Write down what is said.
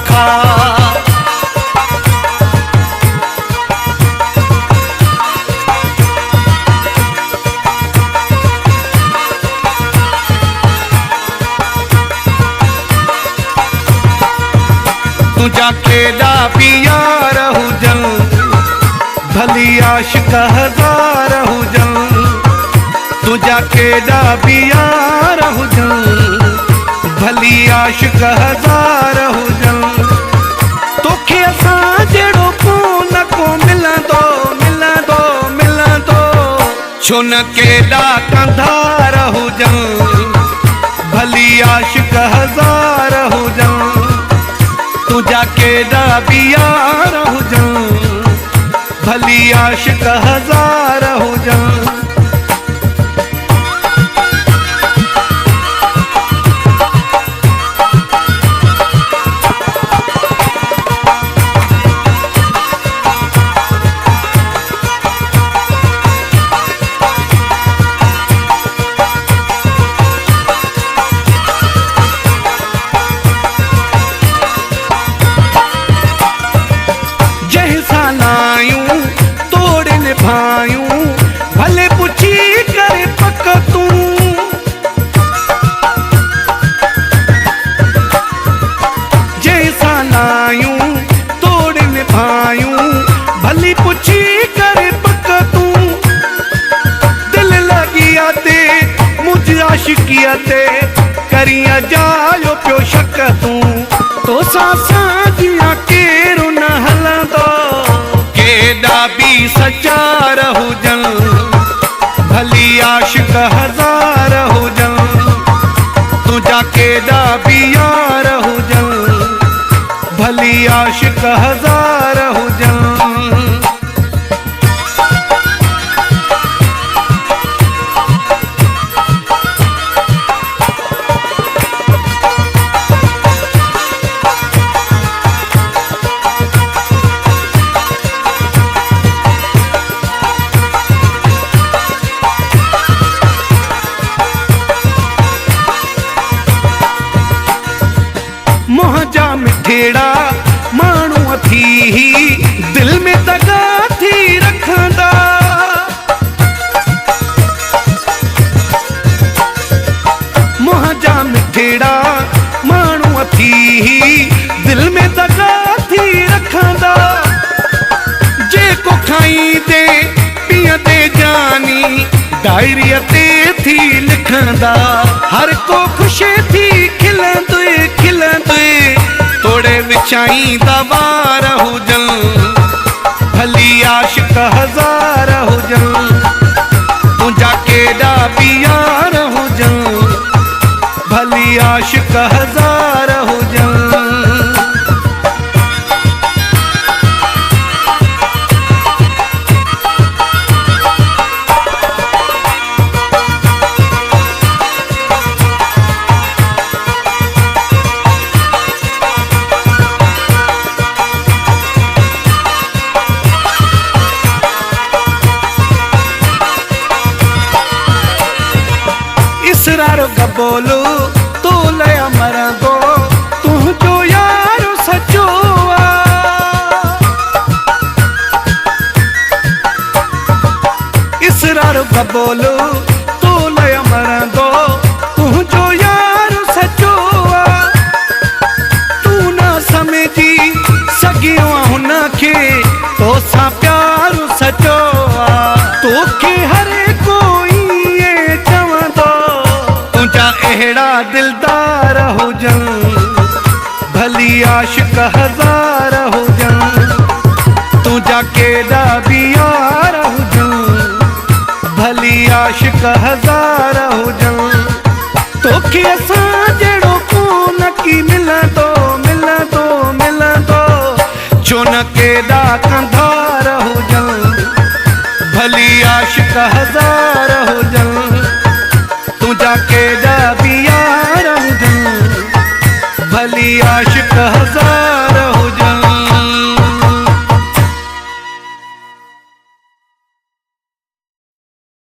खा। तुझा केॾा बि यार हुजन, भली आशिक हज़ार हुजन। तुझा केॾा बि यार हुजन, भली आशिक हज़ार हुजन। तोखे असां जहिड़ो को न को मिलंदो मिलंदो मिलंदो। छो न केॾा कंधार हुजन, भली आशिक हज़ार हुजन। तुझा केॾा बि यार हुजन, भली आशिक हज़ार हुजन। भले पुछी करे पक तूं, जैसा लायूं तोड़ निभायूं। भली पुछी करे पक तूं, दिल लगिया ते मुझ आशिकिया ते करिया जायो पियो शक तूं। तो साजिया केरु न हलंदो, केॾा बि सचार हुजन, भली आशिक हज़ार हुजन। तुझा केॾा बि यार हुजन, भली आशिक हज़ार हुजन। मुंहिंजा मिठेड़ा माण्हू थी दिल में दगा थी रखंदा। मुंहिंजा मिठेड़ा माण्हू थी दिल में दगा थी रखंदा। जेको खाईंदे पीअंदे जानी डायरीअ ते थी लिखंदा। हर को ख़ुशि थी खिलंदे खिलंदे, तोड़े विछाईंदा वार हुजन, भली आशिक हज़ार हुजन। तुझा केॾा बि यार हुजन, भली आशिक हज़ार हुजन। इसरारो गबोलो तो लया मरंदो, तुझो यारो सचो आ। इसरारो गबोलो तो लया मरंदो, तुझो यारो सचो आ। तू ना समझी सघियो हुनखे, तोसां प्यारो सचो आ। तोखे हर कोई चवंदो, तुझा अहिड़ा दिलदार हुजन, भली आशिक हज़ार हुजन। तुझा केॾा बि यार हुजन, भली आशिक हज़ार हुजन। तोखे असां जहिड़ो को न की मिलंदो मिलंदो मिलंदो। छो न केॾा कंधार हुजन, भली आशिक हज़ार हुजन। तुझा केॾा बि यार हुजन, भली आशिक हज़ार